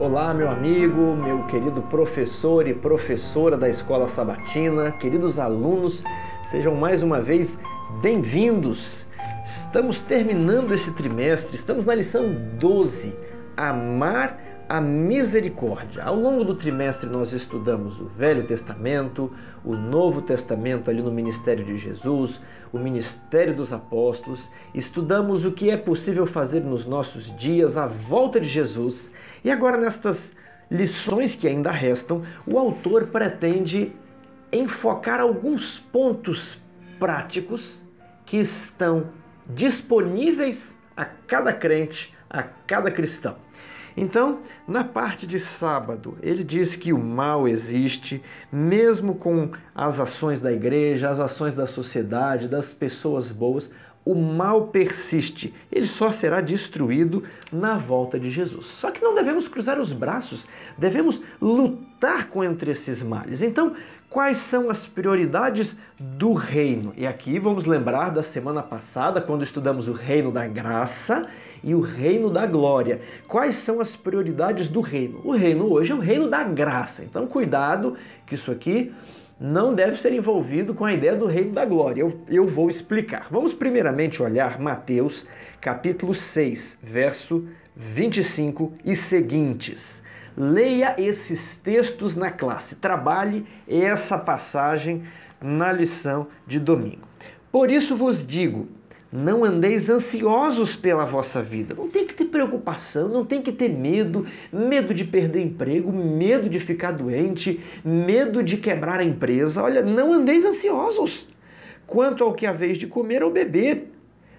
Olá, meu amigo, meu querido professor e professora da Escola Sabatina, queridos alunos, sejam mais uma vez bem-vindos. Estamos terminando esse trimestre, estamos na lição 12, Amar a Misericórdia. Ao longo do trimestre nós estudamos o Velho Testamento, o Novo Testamento ali no ministério de Jesus, o ministério dos apóstolos, estudamos o que é possível fazer nos nossos dias, a volta de Jesus, e agora nestas lições que ainda restam, o autor pretende enfocar alguns pontos práticos que estão disponíveis a cada crente, a cada cristão. Então, na parte de sábado, ele diz que o mal existe, mesmo com as ações da igreja, as ações da sociedade, das pessoas boas, o mal persiste. Ele só será destruído na volta de Jesus. Só que não devemos cruzar os braços, devemos lutar contra esses males. Então, quais são as prioridades do reino? E aqui vamos lembrar da semana passada, quando estudamos o reino da graça e o reino da glória. Quais são as prioridades do reino? O reino hoje é o reino da graça. Então, cuidado, que isso aqui não deve ser envolvido com a ideia do reino da glória. Eu vou explicar. Vamos primeiramente olhar Mateus, capítulo 6, verso 25 e seguintes. Leia esses textos na classe. Trabalhe essa passagem na lição de domingo. Por isso vos digo, não andeis ansiosos pela vossa vida. Não tem que ter preocupação, não tem que ter medo, medo de perder emprego, medo de ficar doente, medo de quebrar a empresa. Olha, não andeis ansiosos quanto ao que haveis de comer ou beber,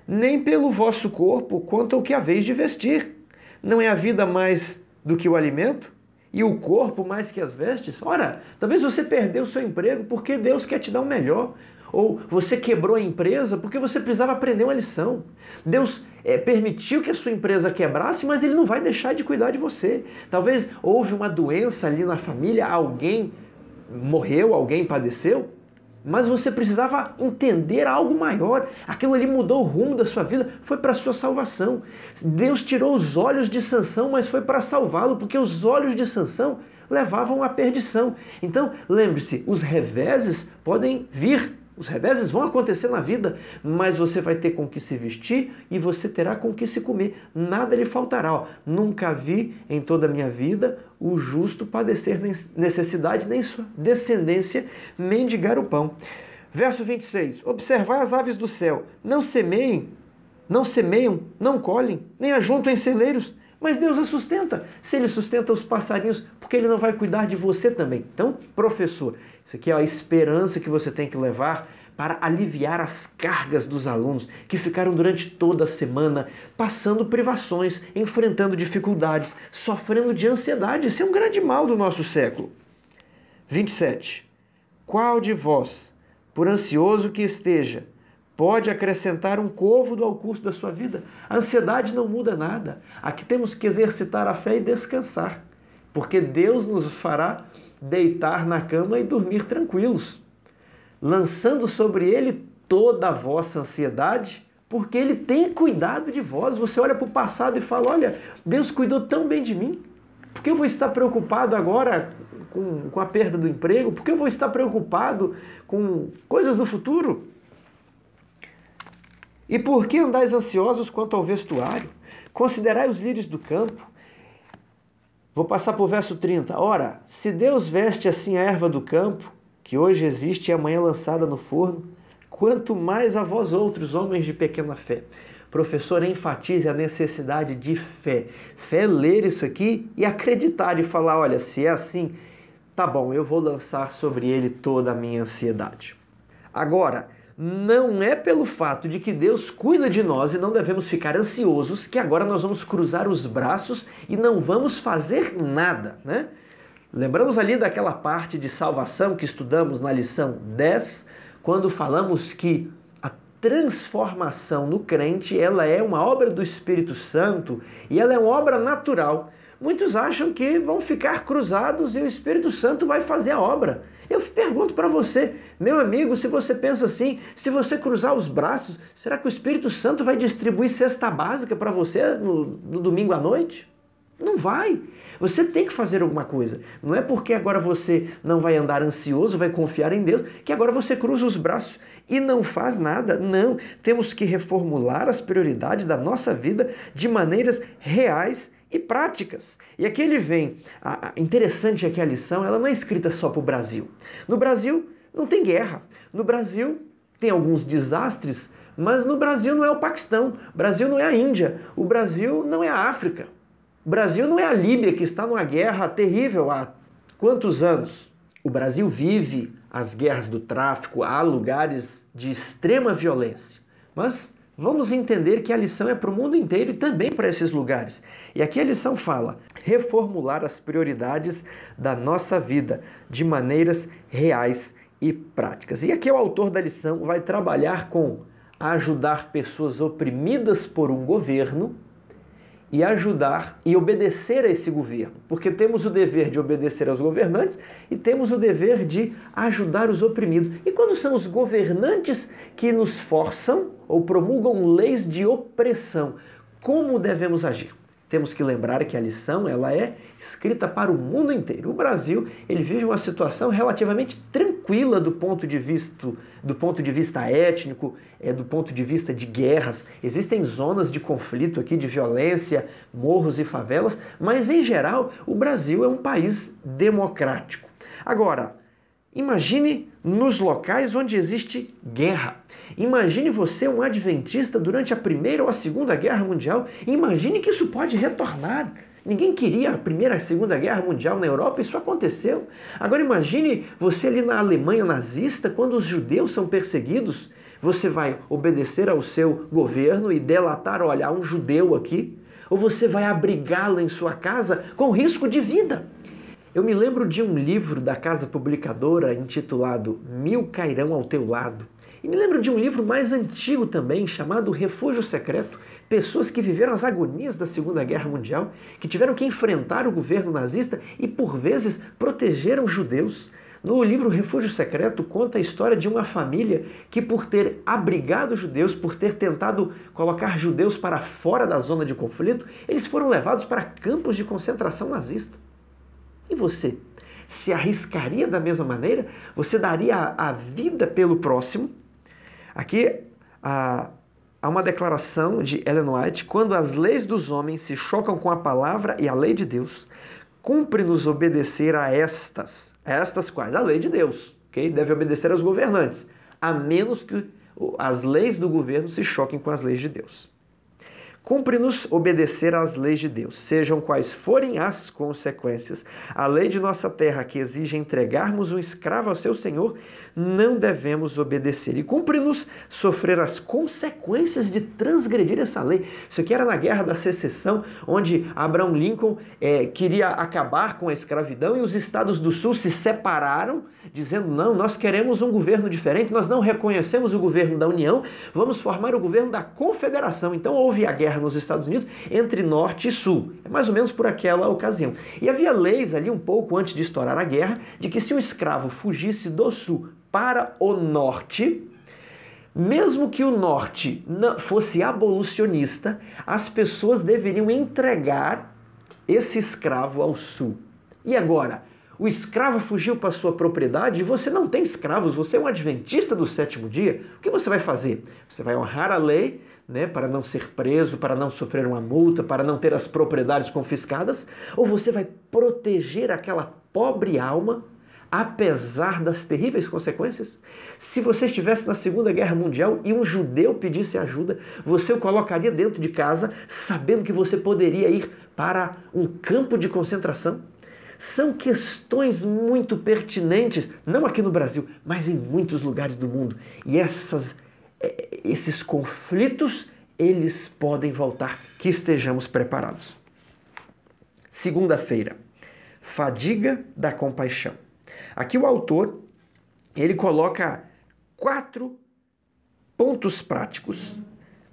nem pelo vosso corpo quanto ao que haveis de vestir. Não é a vida mais do que o alimento? E o corpo mais que as vestes? Ora, talvez você perdeu o seu emprego porque Deus quer te dar um melhor. Ou você quebrou a empresa porque você precisava aprender uma lição. Deus permitiu que a sua empresa quebrasse, mas Ele não vai deixar de cuidar de você. Talvez houve uma doença ali na família, alguém morreu, alguém padeceu, mas você precisava entender algo maior. Aquilo ali mudou o rumo da sua vida, foi para a sua salvação. Deus tirou os olhos de Sansão, mas foi para salvá-lo, porque os olhos de Sansão levavam à perdição. Então, lembre-se, os reveses podem vir. Os reveses vão acontecer na vida, mas você vai ter com que se vestir e você terá com que se comer. Nada lhe faltará. Nunca vi em toda a minha vida o justo padecer necessidade, nem sua descendência mendigar o pão. Verso 26. Observai as aves do céu. Não semeiam, não colhem, nem ajuntam em celeiros, mas Deus a sustenta. Se Ele sustenta os passarinhos, por que Ele não vai cuidar de você também? Então, professor, isso aqui é a esperança que você tem que levar para aliviar as cargas dos alunos que ficaram durante toda a semana passando privações, enfrentando dificuldades, sofrendo de ansiedade. Esse é um grande mal do nosso século. 27. Qual de vós, por ansioso que esteja, pode acrescentar um côvado ao curso da sua vida? A ansiedade não muda nada. Aqui temos que exercitar a fé e descansar, porque Deus nos fará deitar na cama e dormir tranquilos, lançando sobre Ele toda a vossa ansiedade, porque Ele tem cuidado de vós. Você olha para o passado e fala, olha, Deus cuidou tão bem de mim, por que eu vou estar preocupado agora com a perda do emprego? Por que eu vou estar preocupado com coisas do futuro? E por que andais ansiosos quanto ao vestuário? Considerai os lírios do campo. Vou passar para o verso 30. Ora, se Deus veste assim a erva do campo, que hoje existe e amanhã lançada no forno, quanto mais a vós outros, homens de pequena fé. Professor, enfatize a necessidade de fé. Fé é ler isso aqui e acreditar e falar, olha, se é assim, tá bom, eu vou lançar sobre ele toda a minha ansiedade. Agora, não é pelo fato de que Deus cuida de nós e não devemos ficar ansiosos que agora nós vamos cruzar os braços e não vamos fazer nada, né? Lembramos ali daquela parte de salvação que estudamos na lição 10, quando falamos que a transformação no crente, ela é uma obra do Espírito Santo e ela é uma obra natural. Muitos acham que vão ficar cruzados e o Espírito Santo vai fazer a obra. Eu pergunto para você, meu amigo, se você pensa assim, se você cruzar os braços, será que o Espírito Santo vai distribuir cesta básica para você no domingo à noite? Não vai. Você tem que fazer alguma coisa. Não é porque agora você não vai andar ansioso, vai confiar em Deus, que agora você cruza os braços e não faz nada. Não. Temos que reformular as prioridades da nossa vida de maneiras reais e práticas. E aqui ele vem. Interessante é que a lição ela não é escrita só para o Brasil. No Brasil não tem guerra. No Brasil tem alguns desastres, mas no Brasil não é o Paquistão. O Brasil não é a Índia. O Brasil não é a África. O Brasil não é a Líbia, que está numa guerra terrível há quantos anos? O Brasil vive as guerras do tráfico, há lugares de extrema violência. Mas vamos entender que a lição é para o mundo inteiro e também para esses lugares. E aqui a lição fala: reformular as prioridades da nossa vida de maneiras reais e práticas. E aqui o autor da lição vai trabalhar com ajudar pessoas oprimidas por um governo e ajudar e obedecer a esse governo. Porque temos o dever de obedecer aos governantes e temos o dever de ajudar os oprimidos. E quando são os governantes que nos forçam ou promulgam leis de opressão, como devemos agir? Temos que lembrar que a lição ela é escrita para o mundo inteiro. O Brasil ele vive uma situação relativamente tranquila do ponto de vista étnico, do ponto de vista de guerras. Existem zonas de conflito aqui, de violência, morros e favelas, mas em geral o Brasil é um país democrático. Agora, imagine nos locais onde existe guerra. Imagine você um adventista durante a Primeira ou a Segunda Guerra Mundial. Imagine que isso pode retornar. Ninguém queria a Primeira e a Segunda Guerra Mundial na Europa, isso aconteceu. Agora imagine você ali na Alemanha nazista, quando os judeus são perseguidos. Você vai obedecer ao seu governo e delatar, olha, há um judeu aqui? Ou você vai abrigá-lo em sua casa com risco de vida? Eu me lembro de um livro da casa publicadora intitulado Mil Cairão ao Teu Lado. E me lembro de um livro mais antigo também, chamado Refúgio Secreto. Pessoas que viveram as agonias da Segunda Guerra Mundial, que tiveram que enfrentar o governo nazista e, por vezes, protegeram judeus. No livro Refúgio Secreto conta a história de uma família que, por ter abrigado judeus, por ter tentado colocar judeus para fora da zona de conflito, eles foram levados para campos de concentração nazista. E você? Se arriscaria da mesma maneira? Você daria a vida pelo próximo? Aqui há uma declaração de Ellen White: quando as leis dos homens se chocam com a palavra e a lei de Deus, cumpre-nos obedecer a estas. Estas quais? A lei de Deus, ok? Deve obedecer aos governantes, a menos que as leis do governo se choquem com as leis de Deus. Cumpre-nos obedecer às leis de Deus, sejam quais forem as consequências. A lei de nossa terra, que exige entregarmos um escravo ao seu senhor, não devemos obedecer. E cumpre-nos sofrer as consequências de transgredir essa lei. Isso aqui era na Guerra da Secessão, onde Abraham Lincoln queria acabar com a escravidão e os estados do sul se separaram, dizendo: não, nós queremos um governo diferente, nós não reconhecemos o governo da União, vamos formar o governo da Confederação. Então houve a guerra nos Estados Unidos entre norte e sul, é mais ou menos por aquela ocasião. E havia leis ali um pouco antes de estourar a guerra, de que se um escravo fugisse do sul para o norte, mesmo que o norte fosse abolicionista, as pessoas deveriam entregar esse escravo ao sul. E agora? O escravo fugiu para sua propriedade e você não tem escravos, você é um adventista do sétimo dia. O que você vai fazer? Você vai honrar a lei, para não ser preso, para não sofrer uma multa, para não ter as propriedades confiscadas? Ou você vai proteger aquela pobre alma, apesar das terríveis consequências? Se você estivesse na Segunda Guerra Mundial e um judeu pedisse ajuda, você o colocaria dentro de casa, sabendo que você poderia ir para um campo de concentração? São questões muito pertinentes, não aqui no Brasil, mas em muitos lugares do mundo. E esses conflitos, eles podem voltar, que estejamos preparados. Segunda-feira, fadiga da compaixão. Aqui o autor, ele coloca 4 pontos práticos,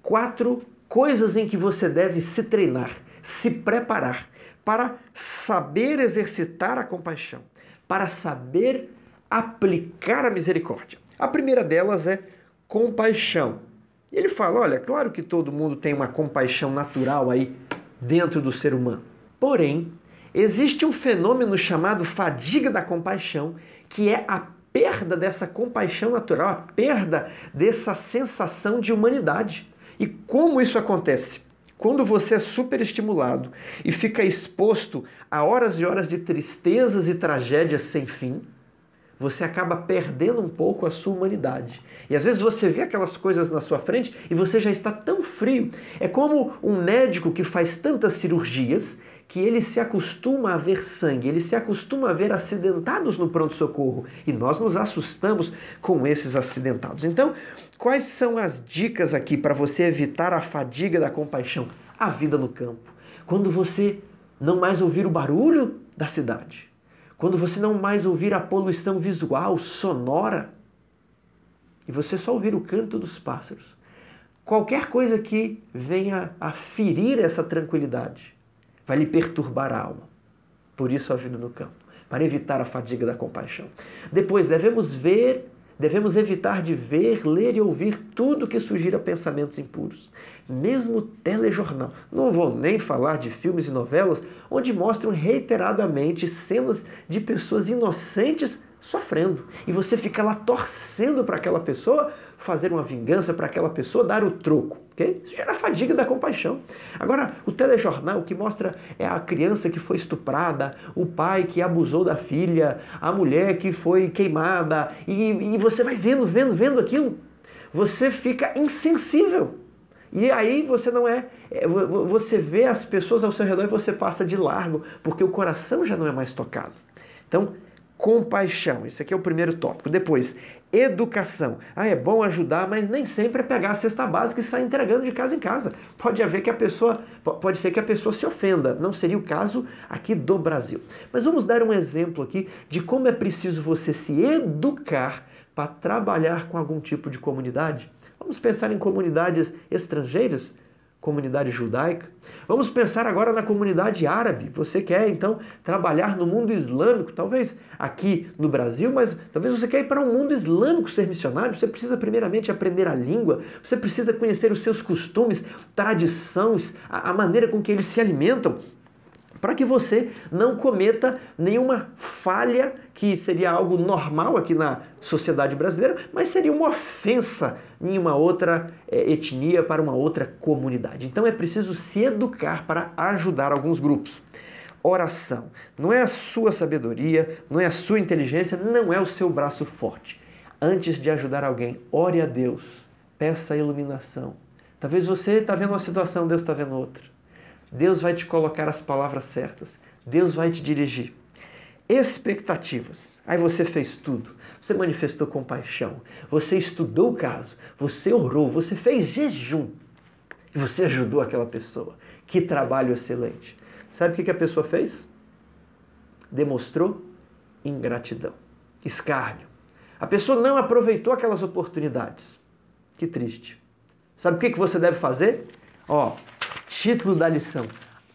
4 coisas em que você deve se treinar, se preparar para saber exercitar a compaixão, para saber aplicar a misericórdia. A primeira delas é compaixão. E ele fala, olha, claro que todo mundo tem uma compaixão natural aí dentro do ser humano. Porém, existe um fenômeno chamado fadiga da compaixão, que é a perda dessa compaixão natural, a perda dessa sensação de humanidade. E como isso acontece? Quando você é superestimulado e fica exposto a horas e horas de tristezas e tragédias sem fim, você acaba perdendo um pouco a sua humanidade. E às vezes você vê aquelas coisas na sua frente e você já está tão frio. É como um médico que faz tantas cirurgias que ele se acostuma a ver sangue, ele se acostuma a ver acidentados no pronto-socorro. E nós nos assustamos com esses acidentados. Então, quais são as dicas aqui para você evitar a fadiga da compaixão? A vida no campo. Quando você não mais ouvir o barulho da cidade. Quando você não mais ouvir a poluição visual, sonora, e você só ouvir o canto dos pássaros. Qualquer coisa que venha a ferir essa tranquilidade vai lhe perturbar a alma. Por isso a vida no campo, para evitar a fadiga da compaixão. Depois, devemos evitar de ver, ler e ouvir tudo que sugira pensamentos impuros. Mesmo telejornal. Não vou nem falar de filmes e novelas onde mostram reiteradamente cenas de pessoas inocentes sofrendo. E você fica lá torcendo para aquela pessoa fazer uma vingança, para aquela pessoa dar o troco. Okay? Isso gera fadiga da compaixão. Agora, o telejornal que mostra a criança que foi estuprada, o pai que abusou da filha, a mulher que foi queimada, e você vai vendo aquilo, você fica insensível. E aí você vê as pessoas ao seu redor e você passa de largo, porque o coração já não é mais tocado. Então, compaixão, esse aqui é o primeiro tópico. Depois, educação. É bom ajudar, mas nem sempre é pegar a cesta básica e sair entregando de casa em casa. Pode ser que a pessoa se ofenda. Não seria o caso aqui do Brasil. Mas vamos dar um exemplo aqui de como é preciso você se educar para trabalhar com algum tipo de comunidade. Vamos pensar em comunidades estrangeiras, comunidade judaica. Vamos pensar agora na comunidade árabe. Você quer, então, trabalhar no mundo islâmico, talvez aqui no Brasil, mas talvez você quer ir para um mundo islâmico ser missionário. Você precisa primeiramente aprender a língua, você precisa conhecer os seus costumes, tradições, a maneira com que eles se alimentam, para que você não cometa nenhuma falha que seria algo normal aqui na sociedade brasileira, mas seria uma ofensa em uma outra etnia, para uma outra comunidade. Então é preciso se educar para ajudar alguns grupos. Oração. Não é a sua sabedoria, não é a sua inteligência, não é o seu braço forte. Antes de ajudar alguém, ore a Deus, peça a iluminação. Talvez você está vendo uma situação, Deus está vendo outra. Deus vai te colocar as palavras certas. Deus vai te dirigir. Expectativas. Aí você fez tudo. Você manifestou compaixão. Você estudou o caso. Você orou. Você fez jejum. E você ajudou aquela pessoa. Que trabalho excelente. Sabe o que a pessoa fez? Demonstrou ingratidão. Escárnio. A pessoa não aproveitou aquelas oportunidades. Que triste. Sabe o que você deve fazer? Título da lição: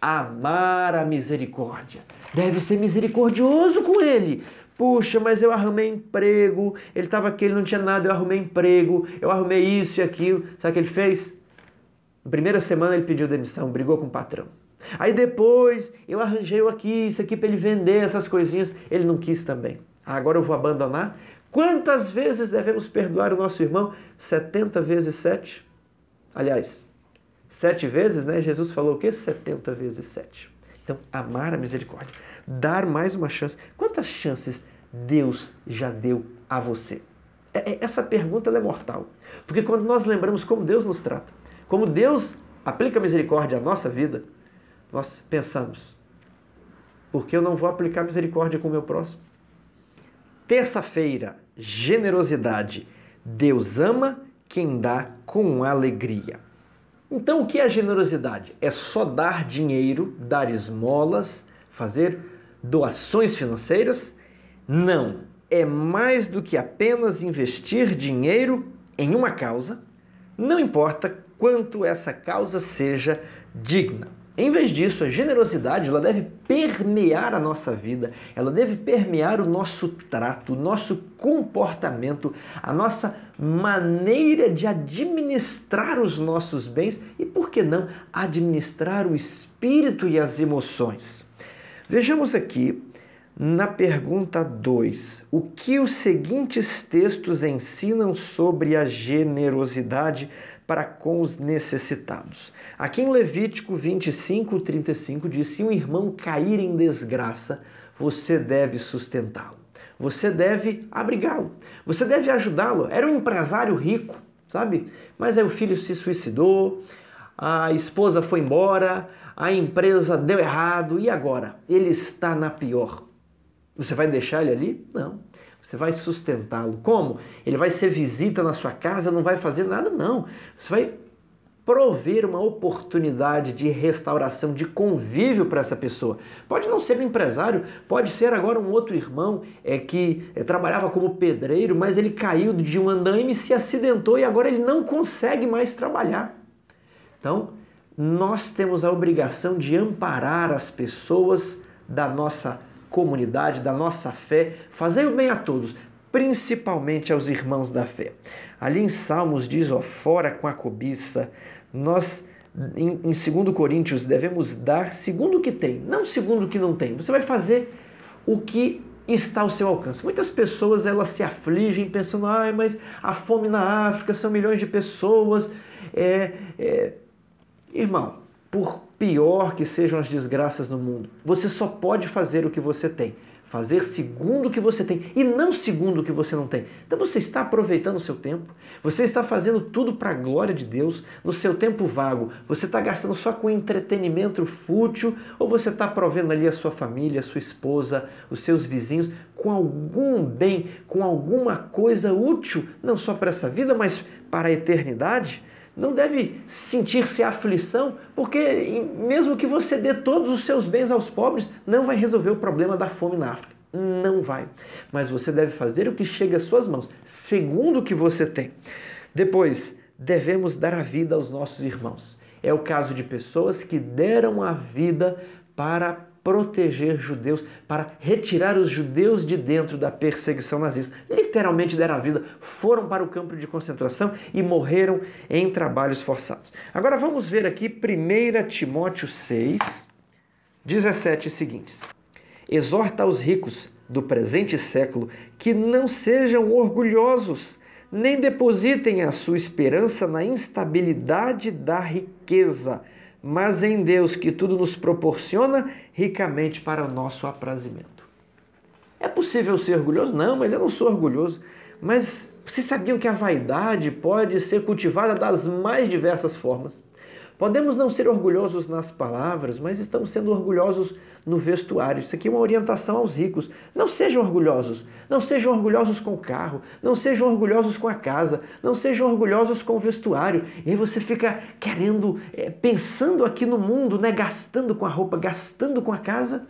amar a misericórdia. Deve ser misericordioso com ele. Puxa, mas eu arrumei emprego, ele estava aqui, ele não tinha nada, eu arrumei emprego, eu arrumei isso e aquilo. Sabe o que ele fez? Na primeira semana ele pediu demissão, brigou com o patrão. Aí depois eu arranjei isso aqui para ele vender essas coisinhas, ele não quis também. Agora eu vou abandonar? Quantas vezes devemos perdoar o nosso irmão? 70 vezes 7? Aliás, 7 vezes, né? Jesus falou o quê? 70 vezes 7. Então, amar a misericórdia. Dar mais uma chance. Quantas chances Deus já deu a você? Essa pergunta é mortal. Porque quando nós lembramos como Deus nos trata, como Deus aplica misericórdia à nossa vida, nós pensamos: por que eu não vou aplicar misericórdia com o meu próximo? Terça-feira, generosidade. Deus ama quem dá com alegria. Então, o que é generosidade? É só dar dinheiro, dar esmolas, fazer doações financeiras? Não, é mais do que apenas investir dinheiro em uma causa, não importa quanto essa causa seja digna. Em vez disso, a generosidade ela deve permear a nossa vida, ela deve permear o nosso trato, o nosso comportamento, a nossa maneira de administrar os nossos bens e, por que não, administrar o espírito e as emoções. Vejamos aqui na pergunta 2, o que os seguintes textos ensinam sobre a generosidade para com os necessitados. Aqui em Levítico 25:35 diz: se um irmão cair em desgraça, você deve sustentá-lo. Você deve abrigá-lo. Você deve ajudá-lo. Era um empresário rico, sabe? Mas aí o filho se suicidou, a esposa foi embora, a empresa deu errado e agora? Ele está na pior. Você vai deixar ele ali? Não. Você vai sustentá-lo. Como? Ele vai ser visita na sua casa, não vai fazer nada? Não. Você vai prover uma oportunidade de restauração, de convívio para essa pessoa. Pode não ser um empresário, pode ser agora um outro irmão que trabalhava como pedreiro, mas ele caiu de um andaime, se acidentou e agora ele não consegue mais trabalhar. Então, nós temos a obrigação de amparar as pessoas da nossa comunidade, da nossa fé, fazer o bem a todos, principalmente aos irmãos da fé. Ali em Salmos diz, fora com a cobiça. Nós, em 2 Coríntios, devemos dar segundo o que tem, não segundo o que não tem. Você vai fazer o que está ao seu alcance. Muitas pessoas elas se afligem pensando, mas a fome na África, são milhões de pessoas. Irmão, por pior que sejam as desgraças no mundo, você só pode fazer o que você tem. Fazer segundo o que você tem e não segundo o que você não tem. Então você está aproveitando o seu tempo, você está fazendo tudo para a glória de Deus, no seu tempo vago, você está gastando só com entretenimento fútil ou você está provendo ali a sua família, a sua esposa, os seus vizinhos, com algum bem, com alguma coisa útil, não só para essa vida, mas para a eternidade? Não deve sentir-se aflição, porque mesmo que você dê todos os seus bens aos pobres, não vai resolver o problema da fome na África. Não vai. Mas você deve fazer o que chega às suas mãos, segundo o que você tem. Depois, devemos dar a vida aos nossos irmãos. É o caso de pessoas que deram a vida para proteger judeus, para retirar os judeus de dentro da perseguição nazista. Literalmente deram a vida, foram para o campo de concentração e morreram em trabalhos forçados. Agora vamos ver aqui 1 Timóteo 6, 17 seguintes. Exorta aos ricos do presente século que não sejam orgulhosos, nem depositem a sua esperança na instabilidade da riqueza, mas em Deus, que tudo nos proporciona ricamente para o nosso aprazimento. É possível ser orgulhoso? Não, mas eu não sou orgulhoso. Mas vocês sabiam que a vaidade pode ser cultivada das mais diversas formas? Podemos não ser orgulhosos nas palavras, mas estamos sendo orgulhosos no vestuário. Isso aqui é uma orientação aos ricos. Não sejam orgulhosos. Não sejam orgulhosos com o carro. Não sejam orgulhosos com a casa. Não sejam orgulhosos com o vestuário. E aí você fica querendo, pensando aqui no mundo, gastando com a roupa, gastando com a casa.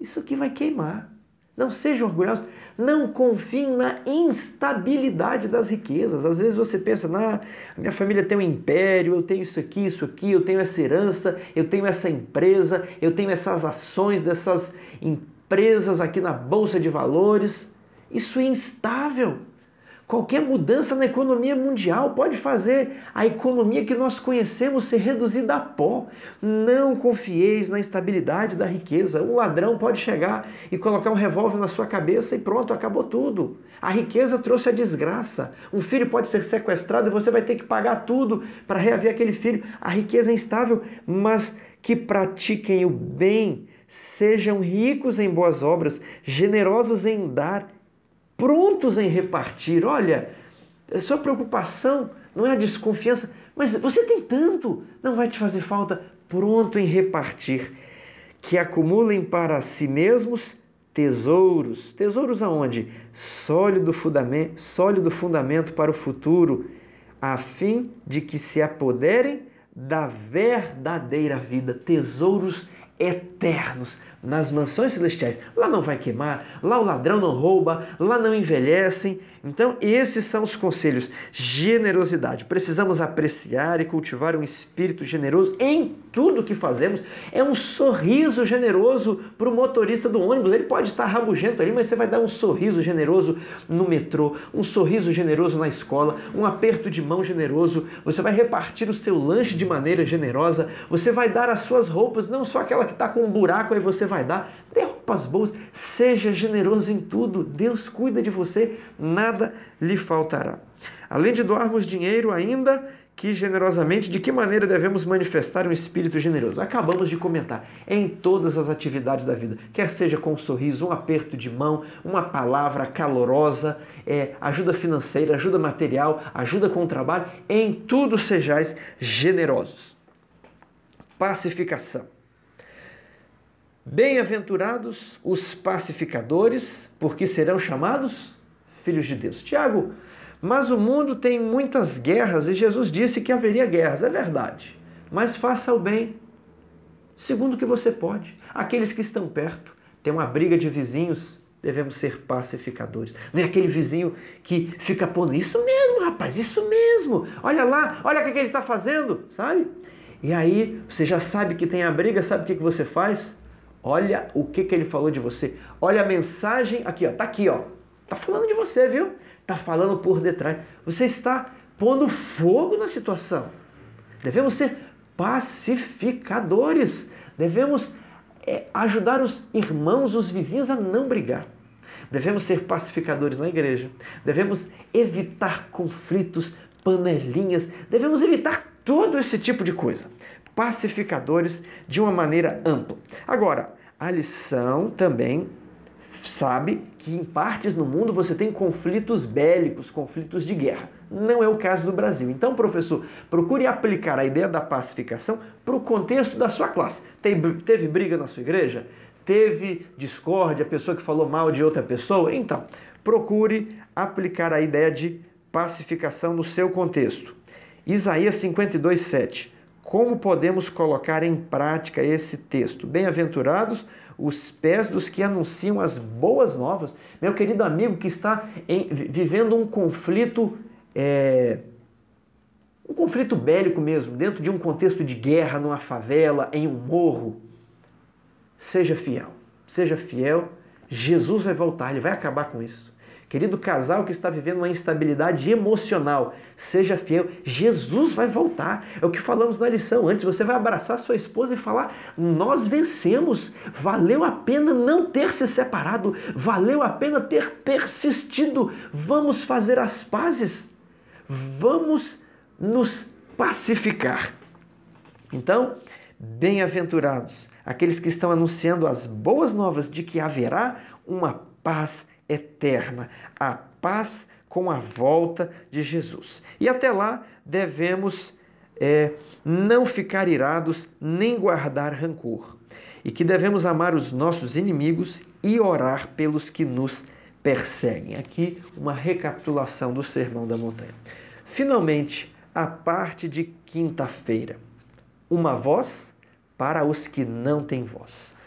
Isso aqui vai queimar. Não sejam orgulhosos, não confiem na instabilidade das riquezas. Às vezes você pensa, a minha família tem um império, eu tenho isso aqui, eu tenho essa herança, eu tenho essa empresa, eu tenho essas ações dessas empresas aqui na Bolsa de Valores. Isso é instável. Qualquer mudança na economia mundial pode fazer a economia que nós conhecemos ser reduzida a pó. Não confieis na instabilidade da riqueza. Um ladrão pode chegar e colocar um revólver na sua cabeça e pronto, acabou tudo. A riqueza trouxe a desgraça. Um filho pode ser sequestrado e você vai ter que pagar tudo para reaver aquele filho. A riqueza é instável, mas que pratiquem o bem, sejam ricos em boas obras, generosos em dar, prontos em repartir. Olha, a sua preocupação não é a desconfiança, mas você tem tanto, não vai te fazer falta, pronto em repartir. Que acumulem para si mesmos tesouros. Tesouros aonde? Sólido fundamento para o futuro, a fim de que se apoderem da verdadeira vida. Tesouros eternos. nas mansões celestiais. Lá não vai queimar, lá o ladrão não rouba, lá não envelhecem. Então, esses são os conselhos. Generosidade. Precisamos apreciar e cultivar um espírito generoso em tudo que fazemos. É um sorriso generoso para o motorista do ônibus. Ele pode estar rabugento ali, mas você vai dar um sorriso generoso no metrô, um sorriso generoso na escola, um aperto de mão generoso. Você vai repartir o seu lanche de maneira generosa. Você vai dar as suas roupas, não só aquela que está com um buraco, aí você vai dar. Dê roupas boas. Seja generoso em tudo. Deus cuida de você. Nada lhe faltará. Além de doarmos dinheiro ainda, que generosamente, de que maneira devemos manifestar um espírito generoso? Acabamos de comentar, em todas as atividades da vida, quer seja com um sorriso, um aperto de mão, uma palavra calorosa, ajuda financeira, ajuda material, ajuda com o trabalho, em tudo sejais generosos. Pacificação. Bem-aventurados os pacificadores, porque serão chamados filhos de Deus. Tiago, mas o mundo tem muitas guerras e Jesus disse que haveria guerras. É verdade, mas faça o bem segundo o que você pode. Aqueles que estão perto, tem uma briga de vizinhos, devemos ser pacificadores. Não é aquele vizinho que fica pondo, isso mesmo, rapaz, isso mesmo. Olha lá, olha o que ele está fazendo, sabe? E aí você já sabe que tem a briga, sabe o que você faz? Olha o que ele falou de você. Olha a mensagem aqui, ó, tá aqui, ó. Tá falando de você, viu? Tá falando por detrás. Você está pondo fogo na situação. Devemos ser pacificadores. Devemos ajudar os irmãos, os vizinhos a não brigar. Devemos ser pacificadores na igreja. Devemos evitar conflitos, panelinhas. Devemos evitar todo esse tipo de coisa. Pacificadores de uma maneira ampla. Agora, a lição também sabe que em partes no mundo você tem conflitos bélicos, conflitos de guerra. Não é o caso do Brasil. Então, professor, procure aplicar a ideia da pacificação para o contexto da sua classe. Teve briga na sua igreja? Teve discórdia, a pessoa que falou mal de outra pessoa? Então, procure aplicar a ideia de pacificação no seu contexto. Isaías 52:7. Como podemos colocar em prática esse texto? Bem-aventurados os pés dos que anunciam as boas novas. Meu querido amigo que está vivendo um conflito bélico mesmo, dentro de um contexto de guerra, numa favela, em um morro. Seja fiel, Jesus vai voltar, ele vai acabar com isso. Querido casal que está vivendo uma instabilidade emocional, seja fiel, Jesus vai voltar. É o que falamos na lição antes, você vai abraçar sua esposa e falar, nós vencemos, valeu a pena não ter se separado, valeu a pena ter persistido, vamos fazer as pazes, vamos nos pacificar. Então, bem-aventurados aqueles que estão anunciando as boas novas de que haverá uma paz eterna, a paz com a volta de Jesus. E até lá devemos não ficar irados nem guardar rancor. E que devemos amar os nossos inimigos e orar pelos que nos perseguem. Aqui uma recapitulação do Sermão da Montanha. Finalmente, a parte de quinta-feira. Uma voz para os que não têm voz.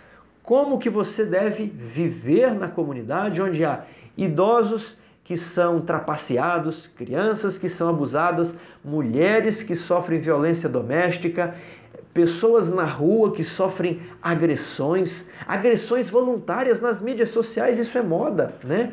Como que você deve viver na comunidade onde há idosos que são trapaceados, crianças que são abusadas, mulheres que sofrem violência doméstica, pessoas na rua que sofrem agressões voluntárias nas mídias sociais, isso é moda, né?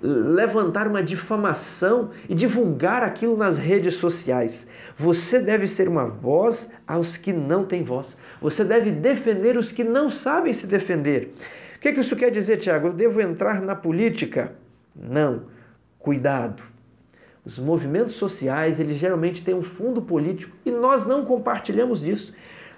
Levantar uma difamação e divulgar aquilo nas redes sociais. Você deve ser uma voz aos que não têm voz. Você deve defender os que não sabem se defender. O que isso quer dizer, Tiago? Eu devo entrar na política? Não. Cuidado. Os movimentos sociais, eles geralmente têm um fundo político e nós não compartilhamos disso.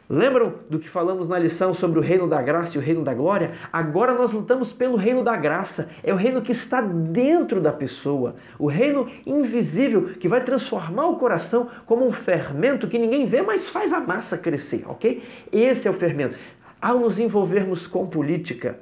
Lembram do que falamos na lição sobre o reino da graça e o reino da glória? Agora nós lutamos pelo reino da graça. É o reino que está dentro da pessoa. O reino invisível que vai transformar o coração como um fermento que ninguém vê, mas faz a massa crescer, ok? Esse é o fermento. Ao nos envolvermos com política,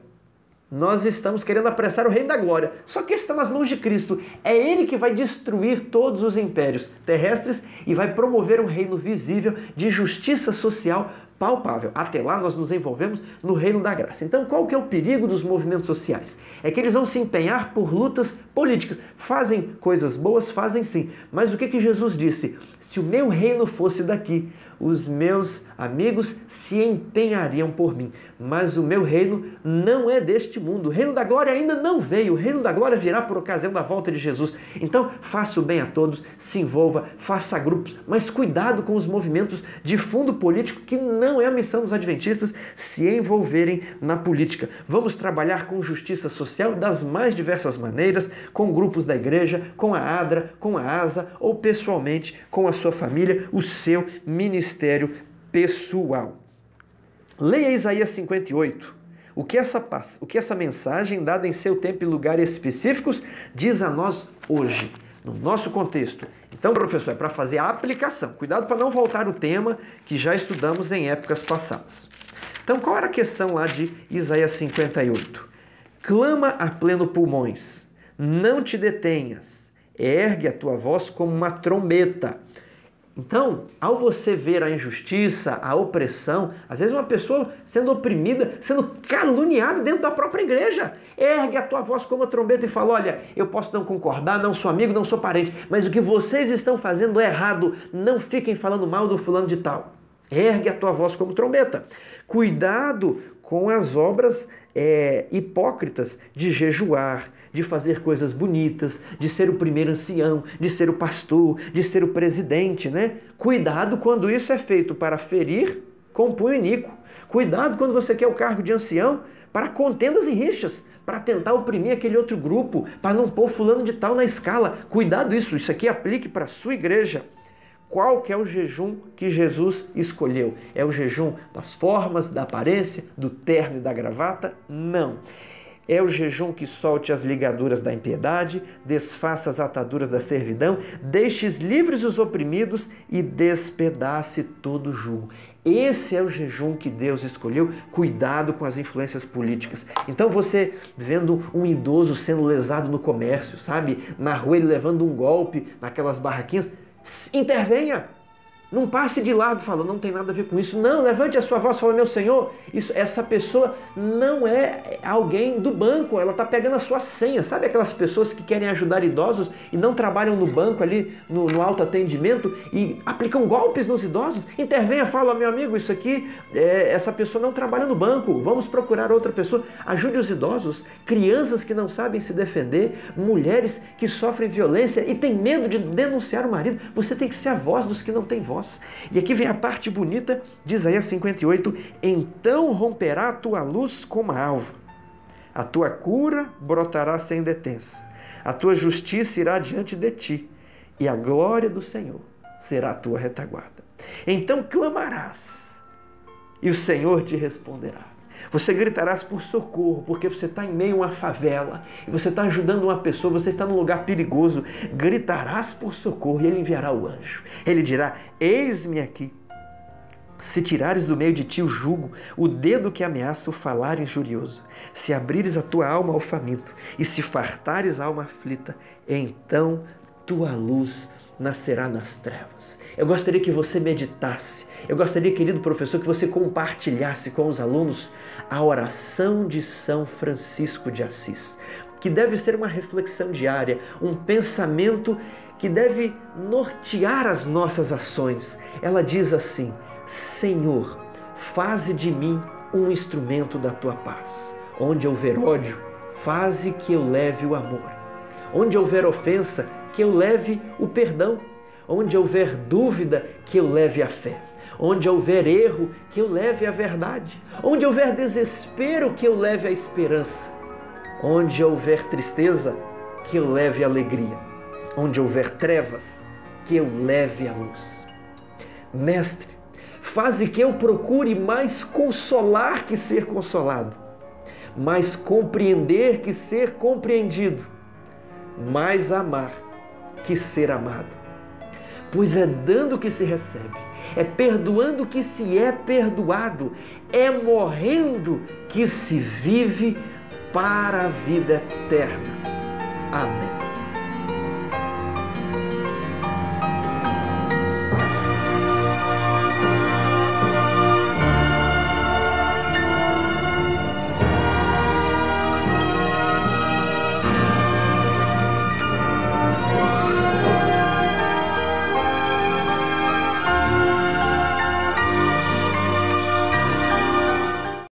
nós estamos querendo apressar o reino da glória. Só que está nas mãos de Cristo. É Ele que vai destruir todos os impérios terrestres e vai promover um reino visível de justiça social palpável. Até lá nós nos envolvemos no reino da graça. Então qual que é o perigo dos movimentos sociais? É que eles vão se empenhar por lutas políticas. Fazem coisas boas, fazem sim. Mas o que Jesus disse? Se o meu reino fosse daqui, os meus amigos se empenhariam por mim. Mas o meu reino não é deste mundo. O reino da glória ainda não veio. O reino da glória virá por ocasião da volta de Jesus. Então, faça o bem a todos, se envolva, faça grupos, mas cuidado com os movimentos de fundo político, que não é a missão dos adventistas se envolverem na política. Vamos trabalhar com justiça social das mais diversas maneiras, com grupos da igreja, com a ADRA, com a ASA ou pessoalmente com a sua família, o seu ministério pessoal. Leia Isaías 58. O que essa mensagem, dada em seu tempo e lugar específicos, diz a nós hoje, no nosso contexto. Então, professor, é para fazer a aplicação. Cuidado para não voltar o tema que já estudamos em épocas passadas. Então, qual era a questão lá de Isaías 58? Clama a pleno pulmões, não te detenhas, ergue a tua voz como uma trombeta. Então, ao você ver a injustiça, a opressão, às vezes uma pessoa sendo oprimida, sendo caluniada dentro da própria igreja, ergue a tua voz como uma trombeta e fala, olha, eu posso não concordar, não sou amigo, não sou parente, mas o que vocês estão fazendo é errado, não fiquem falando mal do fulano de tal. Ergue a tua voz como trombeta. Cuidado com as obras hipócritas de jejuar, de fazer coisas bonitas, de ser o primeiro ancião, de ser o pastor, de ser o presidente, né? Cuidado quando isso é feito para ferir com punho iníquo. Cuidado quando você quer o cargo de ancião para contendas e rixas, para tentar oprimir aquele outro grupo, para não pôr fulano de tal na escala. Cuidado isso aqui aplique para a sua igreja. Qual que é o jejum que Jesus escolheu? É o jejum das formas, da aparência, do terno e da gravata? Não. É o jejum que solte as ligaduras da impiedade, desfaça as ataduras da servidão, deixes livres os oprimidos e despedace todo o jugo. Esse é o jejum que Deus escolheu. Cuidado com as influências políticas. Então você vendo um idoso sendo lesado no comércio, sabe? Na rua ele levando um golpe naquelas barraquinhas, intervenha. Não passe de lado falando, não tem nada a ver com isso. Não, levante a sua voz e fala, meu Senhor, essa pessoa não é alguém do banco, ela está pegando a sua senha. Sabe aquelas pessoas que querem ajudar idosos e não trabalham no banco ali, no autoatendimento e aplicam golpes nos idosos? Intervenha, fala, meu amigo, isso aqui, essa pessoa não trabalha no banco, vamos procurar outra pessoa. Ajude os idosos, crianças que não sabem se defender, mulheres que sofrem violência e têm medo de denunciar o marido. Você tem que ser a voz dos que não têm voz. E aqui vem a parte bonita de Isaías 58. Então romperá a tua luz como a alva, a tua cura brotará sem detença, a tua justiça irá diante de ti, e a glória do Senhor será a tua retaguarda. Então clamarás, e o Senhor te responderá. Você gritarás por socorro, porque você está em meio a uma favela, e você está ajudando uma pessoa, você está num lugar perigoso. Gritarás por socorro, e Ele enviará o anjo. Ele dirá, eis-me aqui. Se tirares do meio de ti o jugo, o dedo que ameaça o falar injurioso, se abrires a tua alma ao faminto, e se fartares a alma aflita, então tua luz nascerá nas trevas. Eu gostaria que você meditasse, eu gostaria, querido professor, que você compartilhasse com os alunos a oração de São Francisco de Assis, que deve ser uma reflexão diária, um pensamento que deve nortear as nossas ações. Ela diz assim, Senhor, faze de mim um instrumento da tua paz. Onde houver ódio, faze que eu leve o amor. Onde houver ofensa, que eu leve o perdão. Onde houver dúvida, que eu leve a fé. Onde houver erro, que eu leve a verdade. Onde houver desespero, que eu leve a esperança. Onde houver tristeza, que eu leve a alegria. Onde houver trevas, que eu leve a luz. Mestre, faze que eu procure mais consolar que ser consolado, mais compreender que ser compreendido, mais amar que ser amado. Pois é dando que se recebe, é perdoando que se é perdoado, é morrendo que se vive para a vida eterna. Amém.